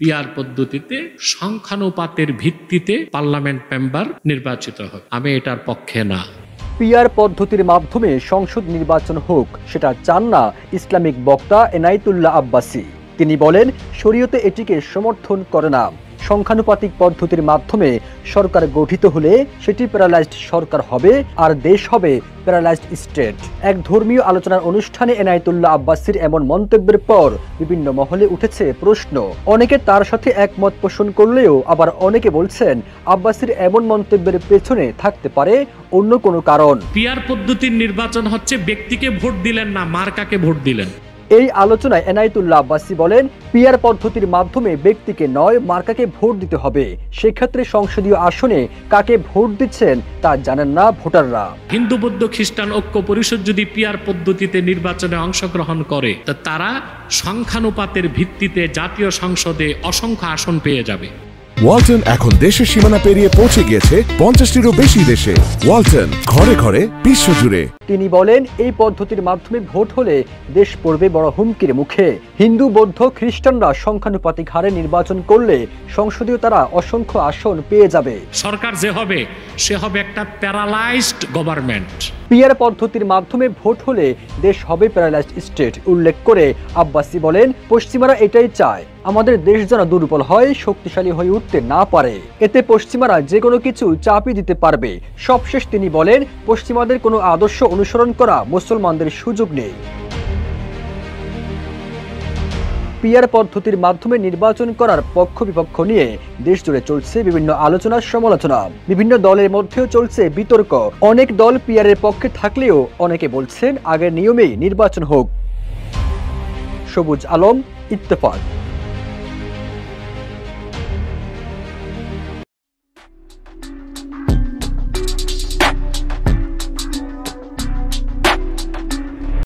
PR পদ্ধতিতে সংখ্যানুপাতের ভিত্তিতে parliament member নির্বাচিত হবে। আমি এটার পক্ষে না। পিআর পদ্ধতির মাধ্যমে সংসদ নির্বাচন হোক, সেটা চান না ইসলামিক বক্তা এনায়েতুল্লাহ আব্বাসী। তিনি বলেন, শরীয়তে এটিকে সমর্থন করে না। সংখ্যানুপাতিক পদ্ধতির মাধ্যমে সরকার গঠিত হলে সেটি প্যারালাইজড সরকার হবে, আর দেশ হবে প্যারালাইজড স্টেট। এক ধর্মীয় আলোচনার অনুষ্ঠানে এনায়েতুল্লাহ আব্বাসীর এমন মন্তব্যের পর বিভিন্ন মহলে উঠেছে প্রশ্ন। অনেকে তার সাথে একমত পোষণ করলেও আবার অনেকে বলছেন আব্বাসীর এমন মন্তব্যের পেছনে থাকতে পারে অন্য কোনো কারণ। পিআর পদ্ধতির নির্বাচন হচ্ছে ব্যক্তিকে ভোট দিলেন না, মার্কাকে ভোট দিলেন। এই আলোচনায় এনায়েতুল্লাহ আব্বাসী বলেন, পিআর পদ্ধতির মাধ্যমে ব্যক্তিকে নয়, মার্কাকে ভোট দিতে হবে। সেক্ষেত্রে সংসদীয় আসনে কাকে ভোট দিচ্ছেন তা জানেন না ভোটাররা। হিন্দু বৌদ্ধ খ্রিস্টান ঐক্য পরিষদ যদি পিআর পদ্ধতিতে নির্বাচনে অংশগ্রহণ করে, তা তারা সংখ্যানুপাতের ভিত্তিতে জাতীয় সংসদে অসংখ্য আসন পেয়ে যাবে। ওয়ালটন এখন দেশের সীমানা পেরিয়ে পৌঁছে গিয়েছে 50টিরও বেশি দেশে। ওয়ালটন, ঘরে ঘরে, বিশ্বজুড়ে। তিনি বলেন, এই পদ্ধতির মাধ্যমে ভোট হলে দেশ পড়বে বড় হুমকির মুখে। হিন্দু বৌদ্ধ খ্রিস্টানরা সংখ্যানুপাতিক হারে নির্বাচন করলে সংসদীয় তারা অসংখ্য আসন পেয়ে যাবে। সরকার যে হবে সে হবে একটা প্যারালাইজড গভর্নমেন্ট। পিআর পদ্ধতির মাধ্যমে ভোট হলে দেশ হবে প্যারালাইজড স্টেট উল্লেখ করে আব্বাসী বলেন, পশ্চিমারা এটাই চায়, আমাদের দেশ যেন দুর্বল হয়, শক্তিশালী হয়ে উঠতে না পারে। এতে পশ্চিমারা যে কোনো কিছু চাপিয়ে দিতে পারবে। সবশেষ তিনি বলেন, পশ্চিমাদের কোনো আদর্শ অনুসরণ করা মুসলমানদের সুযোগ নেই। পিআর পদ্ধতির মাধ্যমে নির্বাচন করার পক্ষ বিপক্ষ নিয়ে দেশ জুড়ে চলছে বিভিন্ন আলোচনা সমালোচনা। বিভিন্ন দলের মধ্যেও চলছে বিতর্ক। অনেক দল পিআরের পক্ষে থাকলেও অনেকে বলছেন আগের নিয়মেই নির্বাচন হোক। সবুজ আলম, ইত্তেফাক।